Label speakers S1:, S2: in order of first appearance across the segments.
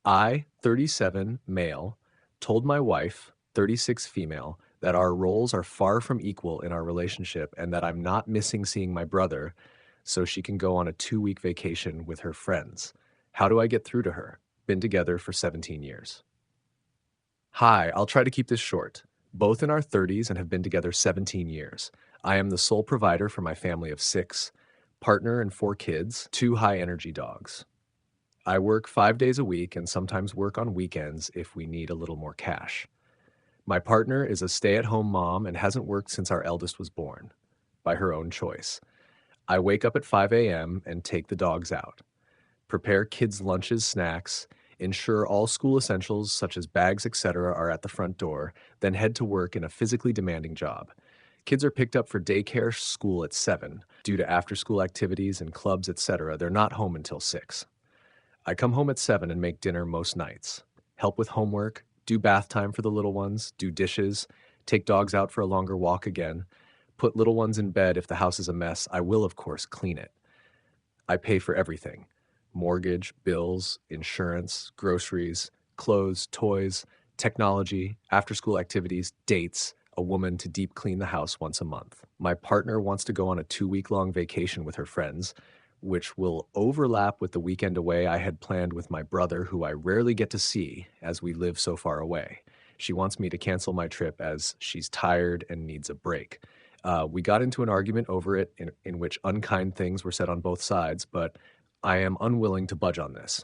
S1: I, 37 male, told my wife, 36 female, that our roles are far from equal in our relationship and that I'm not missing seeing my brother so she can go on a 2-week vacation with her friends. How do I get through to her? Been together for 17 years. Hi, I'll try to keep this short. Both in our 30s and have been together 17 years. I am the sole provider for my family of 6, partner and 4 kids, 2 high energy dogs. I work 5 days a week and sometimes work on weekends if we need a little more cash. My partner is a stay-at-home mom and hasn't worked since our eldest was born, by her own choice. I wake up at 5 a.m. and take the dogs out, prepare kids' lunches, snacks, ensure all school essentials such as bags, etc. are at the front door, then head to work in a physically demanding job. Kids are picked up for daycare school at 7. Due to after-school activities and clubs, etc., they're not home until 6. I come home at 7 and make dinner most nights, help with homework, do bath time for the little ones, do dishes, take dogs out for a longer walk again, put little ones in bed. If the house is a mess, I will, of course, clean it. I pay for everything: mortgage, bills, insurance, groceries, clothes, toys, technology, after-school activities, dates, a woman to deep clean the house once a month. My partner wants to go on a 2-week-long vacation with her friends, which will overlap with the weekend away I had planned with my brother, who I rarely get to see as we live so far away. She wants me to cancel my trip as she's tired and needs a break. We got into an argument over it in which unkind things were said on both sides, but I am unwilling to budge on this.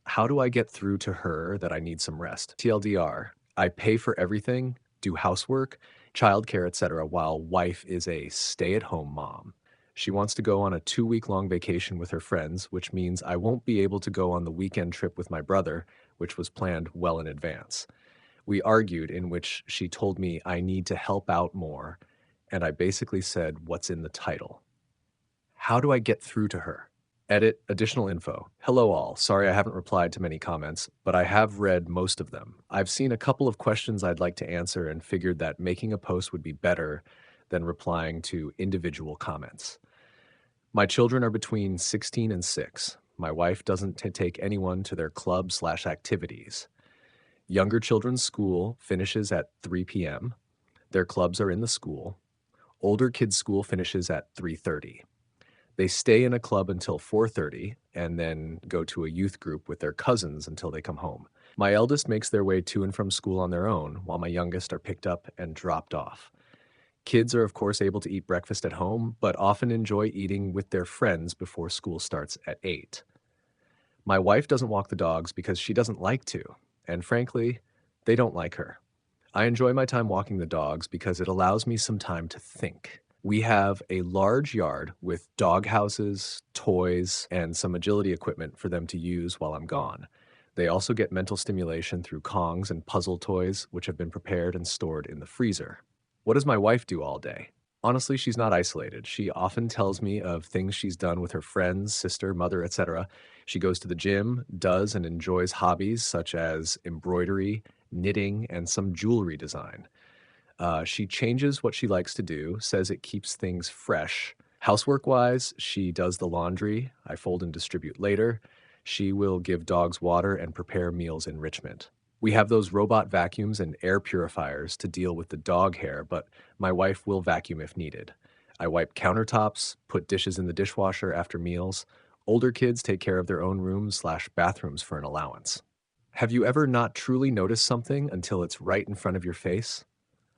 S1: How do I get through to her that I need some rest? TLDR, I pay for everything, do housework, childcare, etc., while wife is a stay-at-home mom. She wants to go on a 2-week-long vacation with her friends, which means I won't be able to go on the weekend trip with my brother, which was planned well in advance. We argued, in which she told me I need to help out more, and I basically said, "What's in the title?" How do I get through to her? Edit, additional info. Hello all. Sorry I haven't replied to many comments, but I have read most of them. I've seen a couple of questions I'd like to answer and figured that making a post would be better than replying to individual comments. My children are between 16 and 6. My wife doesn't take anyone to their club/activities. Younger children's school finishes at 3 p.m. Their clubs are in the school. Older kids' school finishes at 3:30. They stay in a club until 4:30 and then go to a youth group with their cousins until they come home. My eldest makes their way to and from school on their own, while my youngest are picked up and dropped off. Kids are, of course, able to eat breakfast at home, but often enjoy eating with their friends before school starts at 8. My wife doesn't walk the dogs because she doesn't like to, and frankly, they don't like her. I enjoy my time walking the dogs because it allows me some time to think. We have a large yard with dog houses, toys, and some agility equipment for them to use while I'm gone. They also get mental stimulation through Kongs and puzzle toys, which have been prepared and stored in the freezer. What does my wife do all day? Honestly, she's not isolated. She often tells me of things she's done with her friends, sister, mother, etc. She goes to the gym, does and enjoys hobbies such as embroidery, knitting, and some jewelry design. She changes what she likes to do, says it keeps things fresh. Housework-wise, she does the laundry. I fold and distribute later. She will give dogs water and prepare meals enrichment. We have those robot vacuums and air purifiers to deal with the dog hair, but my wife will vacuum if needed. I wipe countertops, put dishes in the dishwasher after meals. Older kids take care of their own rooms/bathrooms for an allowance. Have you ever not truly noticed something until it's right in front of your face?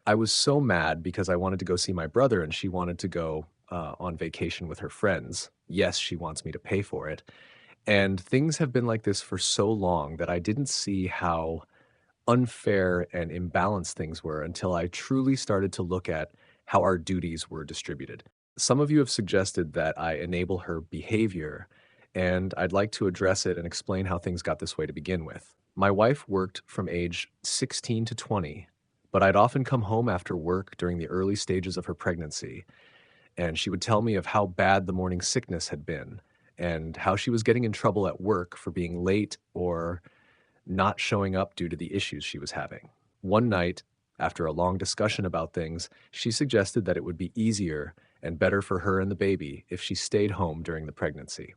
S1: I was so mad because I wanted to go see my brother and she wanted to go on vacation with her friends. Yes, she wants me to pay for it. And things have been like this for so long that I didn't see how unfair and imbalanced things were until I truly started to look at how our duties were distributed. Some of you have suggested that I enable her behavior, and I'd like to address it and explain how things got this way to begin with. My wife worked from age 16 to 20, but I'd often come home after work during the early stages of her pregnancy, and she would tell me of how bad the morning sickness had been and how she was getting in trouble at work for being late or not showing up due to the issues she was having. One night, after a long discussion about things, she suggested that it would be easier and better for her and the baby if she stayed home during the pregnancy.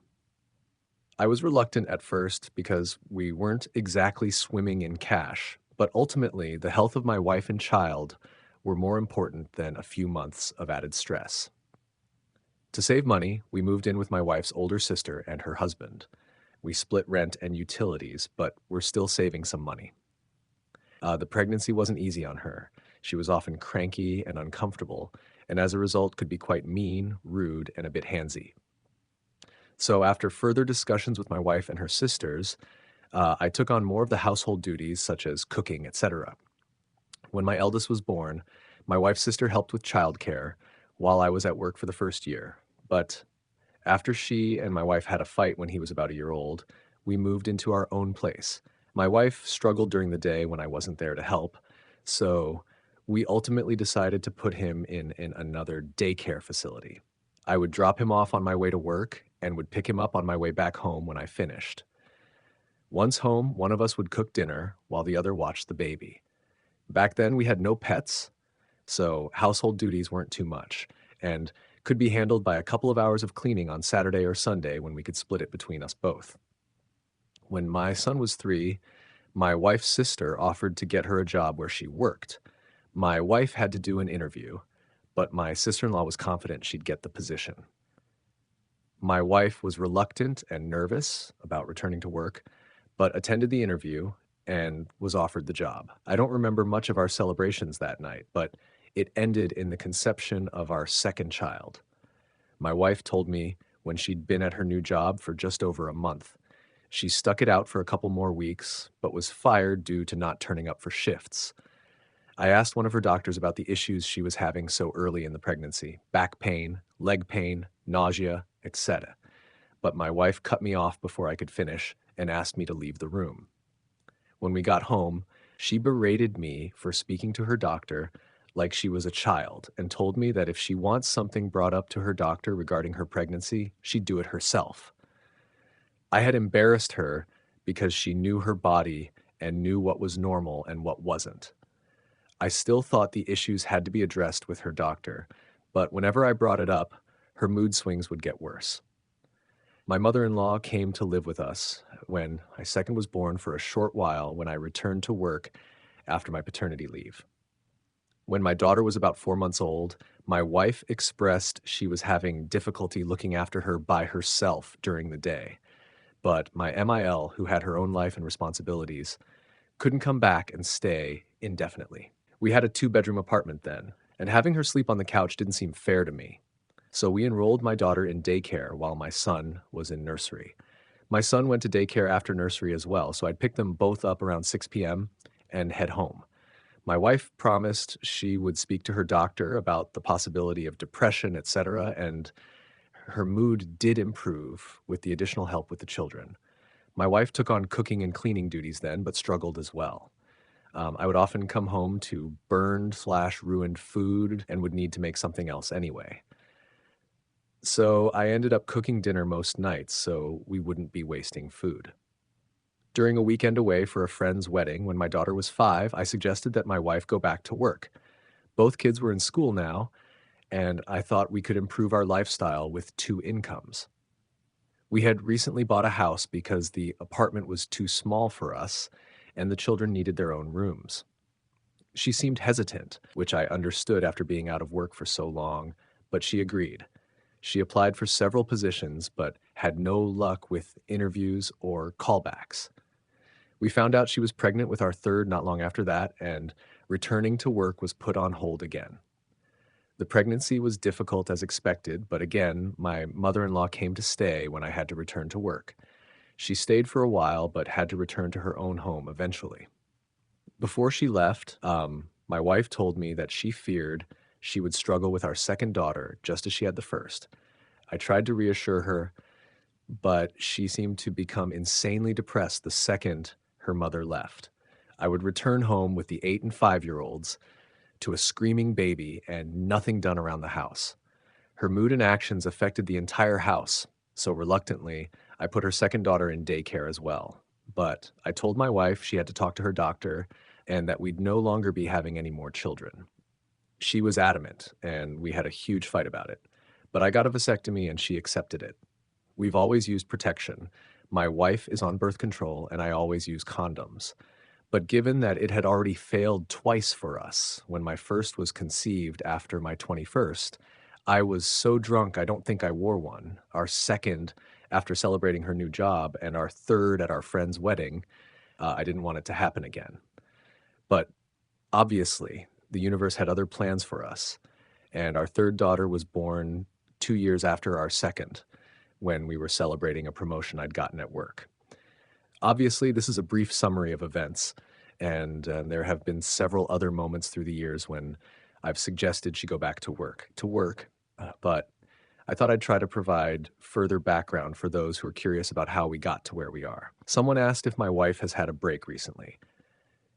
S1: I was reluctant at first because we weren't exactly swimming in cash, but ultimately, the health of my wife and child were more important than a few months of added stress. To save money, we moved in with my wife's older sister and her husband. We split rent and utilities, but we're still saving some money. The pregnancy wasn't easy on her. She was often cranky and uncomfortable, and as a result, could be quite mean, rude, and a bit handsy. So, after further discussions with my wife and her sisters, I took on more of the household duties, such as cooking, etc. When my eldest was born, my wife's sister helped with childcare while I was at work for the first year. But after she and my wife had a fight when he was about a year old, we moved into our own place. My wife struggled during the day when I wasn't there to help, so we ultimately decided to put him in another daycare facility. I would drop him off on my way to work and would pick him up on my way back home when I finished. Once home, one of us would cook dinner while the other watched the baby. Back then, we had no pets, so household duties weren't too much and could be handled by a couple of hours of cleaning on Saturday or Sunday when we could split it between us both. When my son was 3, my wife's sister offered to get her a job where she worked. My wife had to do an interview, but my sister-in-law was confident she'd get the position. My wife was reluctant and nervous about returning to work, but attended the interview and was offered the job. I don't remember much of our celebrations that night, but it ended in the conception of our second child. My wife told me when she'd been at her new job for just over a month. She stuck it out for a couple more weeks, but was fired due to not turning up for shifts. I asked one of her doctors about the issues she was having so early in the pregnancy: back pain, leg pain, nausea, etc. But my wife cut me off before I could finish and asked me to leave the room. When we got home, she berated me for speaking to her doctor like she was a child and told me that if she wants something brought up to her doctor regarding her pregnancy, she'd do it herself. I had embarrassed her because she knew her body and knew what was normal and what wasn't. I still thought the issues had to be addressed with her doctor, but whenever I brought it up, her mood swings would get worse. My mother-in-law came to live with us when my second was born for a short while when I returned to work after my paternity leave. When my daughter was about 4 months old, my wife expressed she was having difficulty looking after her by herself during the day. But my MIL, who had her own life and responsibilities, couldn't come back and stay indefinitely. We had a 2-bedroom apartment then, and having her sleep on the couch didn't seem fair to me. So we enrolled my daughter in daycare while my son was in nursery. My son went to daycare after nursery as well, so I'd pick them both up around 6 p.m. and head home. My wife promised she would speak to her doctor about the possibility of depression, etc., and her mood did improve with the additional help with the children. My wife took on cooking and cleaning duties then, but struggled as well. I would often come home to burned/ruined food and would need to make something else anyway. So I ended up cooking dinner most nights so we wouldn't be wasting food. During a weekend away for a friend's wedding when my daughter was 5, I suggested that my wife go back to work. Both kids were in school now, and I thought we could improve our lifestyle with 2 incomes. We had recently bought a house because the apartment was too small for us, and the children needed their own rooms. She seemed hesitant, which I understood after being out of work for so long, but she agreed. She applied for several positions, but had no luck with interviews or callbacks. We found out she was pregnant with our third not long after that, and returning to work was put on hold again. The pregnancy was difficult as expected, but again, my mother-in-law came to stay when I had to return to work. She stayed for a while, but had to return to her own home eventually. Before she left, my wife told me that she feared she would struggle with our second daughter just as she had the first. I tried to reassure her, but she seemed to become insanely depressed the second her mother left. I would return home with the 8 and 5-year-olds to a screaming baby and nothing done around the house. Her mood and actions affected the entire house, so reluctantly, I put her second daughter in daycare as well. But I told my wife she had to talk to her doctor and that we'd no longer be having any more children. She was adamant, and we had a huge fight about it. But I got a vasectomy and she accepted it. We've always used protection, My wife is on birth control, and I always use condoms. But given that it had already failed twice for us, when my first was conceived after my 21st, I was so drunk I don't think I wore one. Our second after celebrating her new job, and our third at our friend's wedding, I didn't want it to happen again. But obviously, the universe had other plans for us, and our third daughter was born 2 years after our second, when we were celebrating a promotion I'd gotten at work. Obviously, this is a brief summary of events, and there have been several other moments through the years when I've suggested she go back to work, but I thought I'd try to provide further background for those who are curious about how we got to where we are. Someone asked if my wife has had a break recently.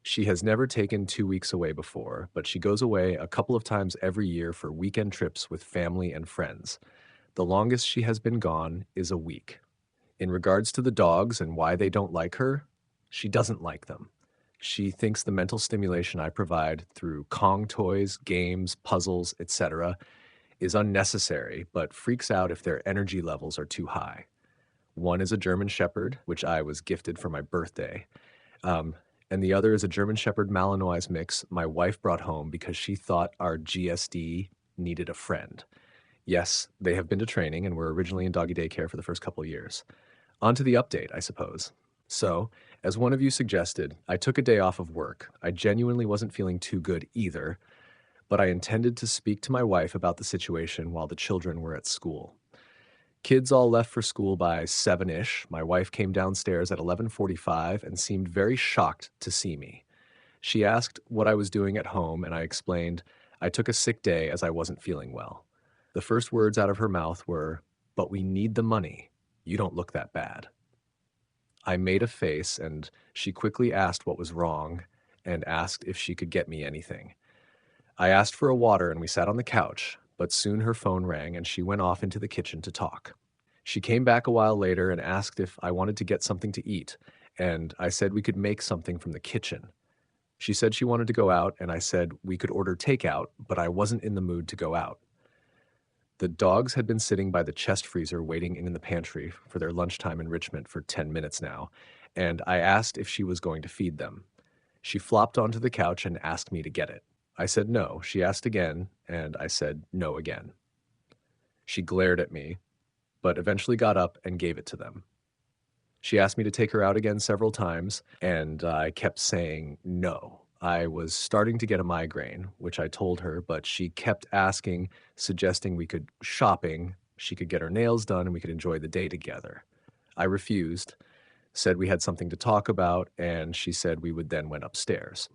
S1: She has never taken 2 weeks away before, but she goes away a couple of times every year for weekend trips with family and friends. The longest she has been gone is a week. In regards to the dogs and why they don't like her, she doesn't like them. She thinks the mental stimulation I provide through Kong toys, games, puzzles, etc. is unnecessary, but freaks out if their energy levels are too high. One is a German Shepherd, which I was gifted for my birthday. Um, and the other is a German Shepherd Malinois mix my wife brought home because she thought our GSD needed a friend. Yes, they have been to training and were originally in doggy daycare for the first couple of years. On to the update, I suppose. So, as one of you suggested, I took a day off of work. I genuinely wasn't feeling too good either, but I intended to speak to my wife about the situation while the children were at school. Kids all left for school by 7-ish. My wife came downstairs at 11:45 and seemed very shocked to see me. She asked what I was doing at home, and I explained I took a sick day as I wasn't feeling well. The first words out of her mouth were, "But we need the money. You don't look that bad." I made a face, and she quickly asked what was wrong and asked if she could get me anything. I asked for a water and we sat on the couch, but soon her phone rang and she went off into the kitchen to talk. She came back a while later and asked if I wanted to get something to eat, and I said we could make something from the kitchen. She said she wanted to go out, and I said we could order takeout, but I wasn't in the mood to go out. The dogs had been sitting by the chest freezer waiting in the pantry for their lunchtime enrichment for 10 minutes now, and I asked if she was going to feed them. She flopped onto the couch and asked me to get it. I said no. She asked again, and I said no again. She glared at me, but eventually got up and gave it to them. She asked me to take her out again several times, and I kept saying no. I was starting to get a migraine, which I told her, but she kept asking, suggesting we could shopping, she could get her nails done, and we could enjoy the day together. I refused, said we had something to talk about, and she said we would then went upstairs.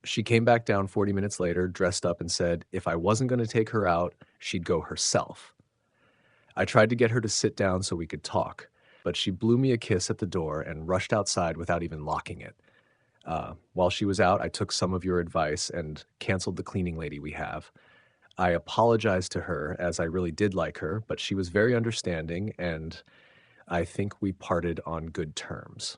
S1: She came back down 40 minutes later, dressed up, and said if I wasn't going to take her out, she'd go herself. I tried to get her to sit down so we could talk, but she blew me a kiss at the door and rushed outside without even locking it. While she was out, I took some of your advice and canceled the cleaning lady we have. I apologized to her as I really did like her, but she was very understanding, and I think we parted on good terms.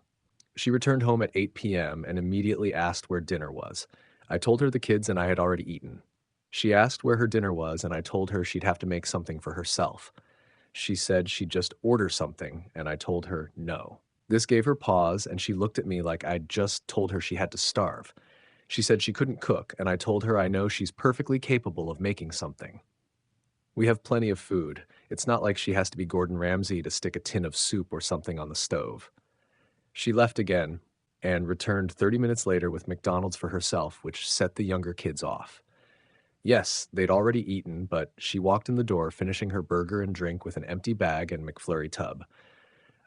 S1: She returned home at 8 p.m. and immediately asked where dinner was. I told her the kids and I had already eaten. She asked where her dinner was, and I told her she'd have to make something for herself. She said she'd just order something, and I told her no. This gave her pause, and she looked at me like I'd just told her she had to starve. She said she couldn't cook, and I told her I know she's perfectly capable of making something. We have plenty of food. It's not like she has to be Gordon Ramsay to stick a tin of soup or something on the stove. She left again and returned 30 minutes later with McDonald's for herself, which set the younger kids off. Yes, they'd already eaten, but she walked in the door, finishing her burger and drink with an empty bag and McFlurry tub.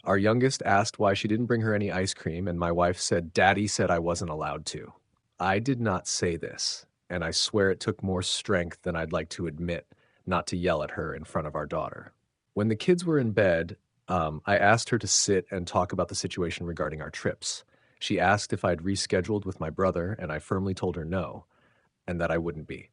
S1: Our youngest asked why she didn't bring her any ice cream, and my wife said, "Daddy said I wasn't allowed to." I did not say this, and I swear it took more strength than I'd like to admit not to yell at her in front of our daughter. When the kids were in bed, I asked her to sit and talk about the situation regarding our trips. She asked if I'd rescheduled with my brother, and I firmly told her no, and that I wouldn't be.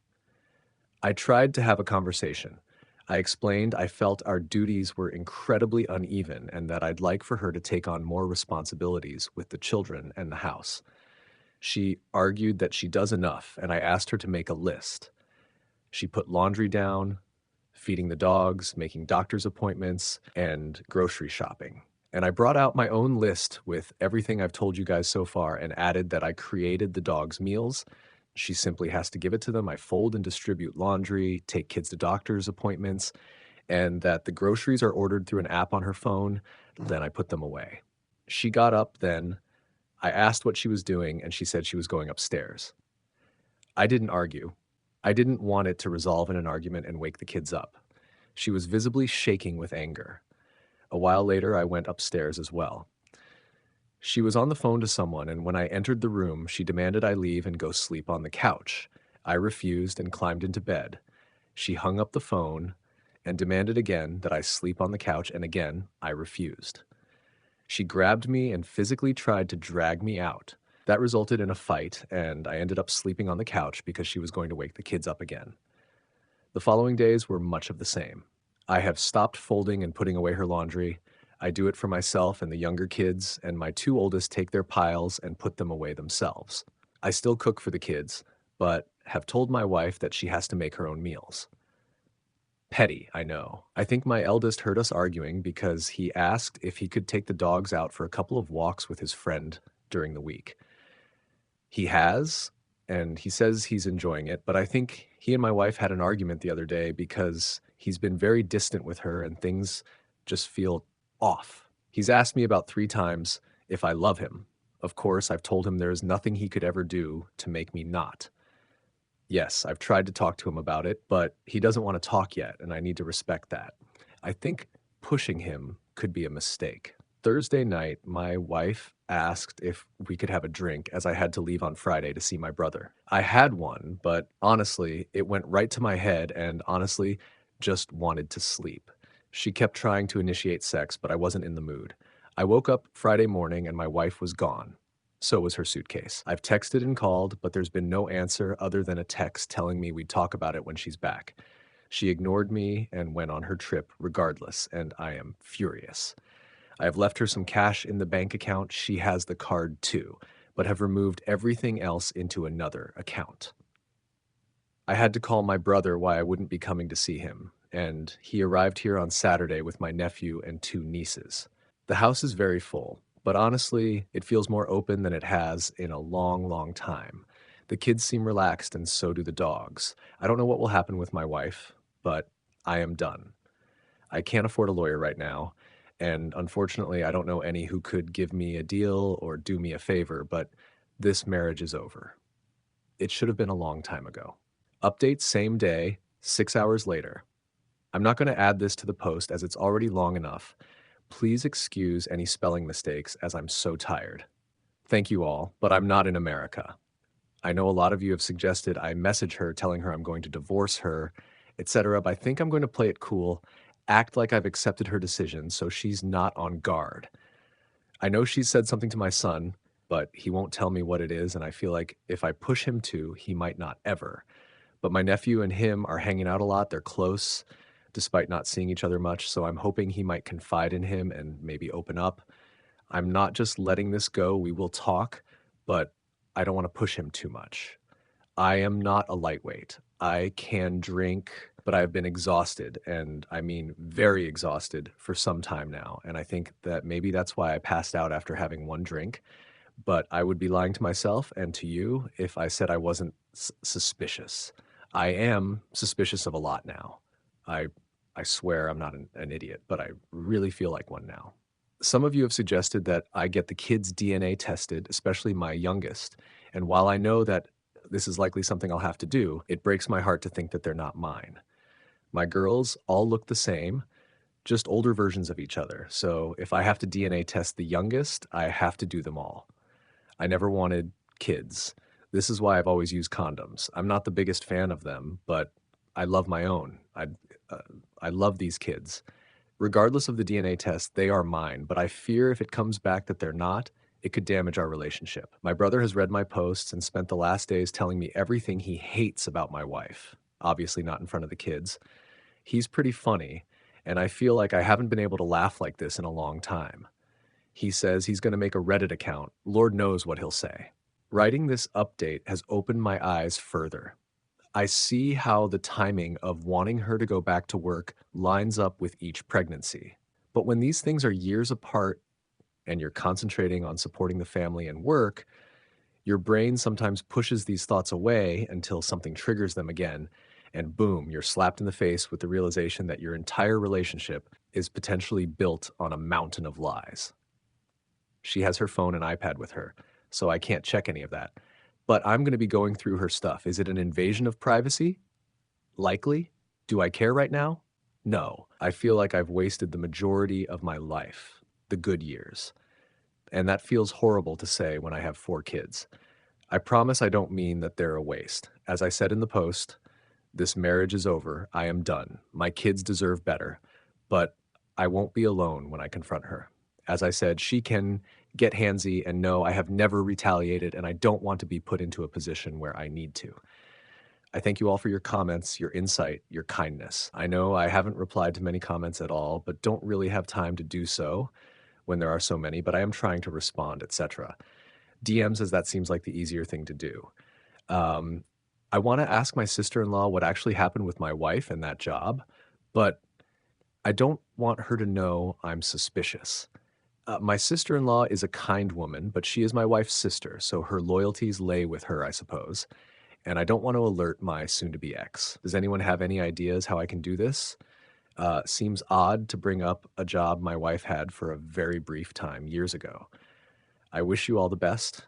S1: I tried to have a conversation. I explained I felt our duties were incredibly uneven and that I'd like for her to take on more responsibilities with the children and the house. She argued that she does enough, and I asked her to make a list. She put laundry down, feeding the dogs, making doctor's appointments, and grocery shopping. And I brought out my own list with everything I've told you guys so far and added that I created the dog's meals. She simply has to give it to them. I fold and distribute laundry, take kids to doctor's appointments, and that the groceries are ordered through an app on her phone. Then I put them away. She got up then. I asked what she was doing, and she said she was going upstairs. I didn't argue. I didn't want it to resolve in an argument and wake the kids up. She was visibly shaking with anger. A while later, I went upstairs as well. She was on the phone to someone, and when I entered the room, she demanded I leave and go sleep on the couch. I refused and climbed into bed. She hung up the phone and demanded again that I sleep on the couch, and again, I refused. She grabbed me and physically tried to drag me out. That resulted in a fight, and I ended up sleeping on the couch because she was going to wake the kids up again. The following days were much of the same. I have stopped folding and putting away her laundry. I do it for myself and the younger kids, and my two oldest take their piles and put them away themselves. I still cook for the kids, but have told my wife that she has to make her own meals. Petty, I know. I think my eldest heard us arguing because he asked if he could take the dogs out for a couple of walks with his friend during the week. He has, and he says he's enjoying it, but I think he and my wife had an argument the other day because he's been very distant with her and things just feel off. He's asked me about 3 times if I love him. Of course, I've told him there is nothing he could ever do to make me not. Yes, I've tried to talk to him about it, but he doesn't want to talk yet, and I need to respect that. I think pushing him could be a mistake. Thursday night, my wife asked if we could have a drink as I had to leave on Friday to see my brother. I had one, but honestly, it went right to my head and honestly just wanted to sleep. She kept trying to initiate sex, but I wasn't in the mood. I woke up Friday morning and my wife was gone. So was her suitcase. I've texted and called, but there's been no answer other than a text telling me we'd talk about it when she's back. She ignored me and went on her trip regardless, and I am furious. I have left her some cash in the bank account. She has the card too, but have removed everything else into another account. I had to call my brother why I wouldn't be coming to see him, and he arrived here on Saturday with my nephew and 2 nieces. The house is very full, but honestly, it feels more open than it has in a long, long time. The kids seem relaxed, and so do the dogs. I don't know what will happen with my wife, but I am done. I can't afford a lawyer right now, and unfortunately, I don't know any who could give me a deal or do me a favor, but this marriage is over. It should have been a long time ago. Update same day, 6 hours later. I'm not going to add this to the post as it's already long enough. Please excuse any spelling mistakes as I'm so tired. Thank you all, but I'm not in America. I know a lot of you have suggested I message her telling her I'm going to divorce her, etc., but I think I'm going to play it cool, act like I've accepted her decision so she's not on guard. I know she's said something to my son, but he won't tell me what it is, and I feel like if I push him to, he might not ever. But my nephew and him are hanging out a lot. They're close, despite not seeing each other much, so I'm hoping he might confide in him and maybe open up. I'm not just letting this go. We will talk, but I don't want to push him too much. I am not a lightweight. I can drink, but I've been exhausted, and I mean very exhausted for some time now. And I think that maybe that's why I passed out after having one drink. But I would be lying to myself and to you if I said I wasn't suspicious. I am suspicious of a lot now. I I swear I'm not an idiot, but I really feel like one now. Some of you have suggested that I get the kids' DNA tested, especially my youngest. And while I know that this is likely something I'll have to do, it breaks my heart to think that they're not mine. My girls all look the same, just older versions of each other. So if I have to DNA test the youngest, I have to do them all. I never wanted kids. This is why I've always used condoms. I'm not the biggest fan of them, but I love my own. Uh, I love these kids. Regardless of the DNA test, they are mine, but I fear if it comes back that they're not, it could damage our relationship. My brother has read my posts and spent the last days telling me everything he hates about my wife, obviously not in front of the kids. He's pretty funny, and I feel like I haven't been able to laugh like this in a long time. He says he's going to make a Reddit account. Lord knows what he'll say. Writing this update has opened my eyes further. I see how the timing of wanting her to go back to work lines up with each pregnancy. But when these things are years apart and you're concentrating on supporting the family and work, your brain sometimes pushes these thoughts away until something triggers them again. And boom, you're slapped in the face with the realization that your entire relationship is potentially built on a mountain of lies. She has her phone and iPad with her, so I can't check any of that. But I'm going to be going through her stuff. Is it an invasion of privacy? Likely. Do I care right now? No. I feel like I've wasted the majority of my life, the good years. And that feels horrible to say when I have 4 kids. I promise I don't mean that they're a waste. As I said in the post, this marriage is over. I am done. My kids deserve better. But I won't be alone when I confront her. As I said, she can get handsy and know I have never retaliated, and I don't want to be put into a position where I need to. I thank you all for your comments, your insight, your kindness. I know I haven't replied to many comments at all, but don't really have time to do so when there are so many, but I am trying to respond, etc. DMs, as that seems like the easier thing to do. Um, I want to ask my sister-in-law what actually happened with my wife and that job, but I don't want her to know I'm suspicious. My sister-in-law is a kind woman, but she is my wife's sister, so her loyalties lay with her, I suppose. And I don't want to alert my soon-to-be ex. Does anyone have any ideas how I can do this? Seems odd to bring up a job my wife had for a very brief time years ago. I wish you all the best.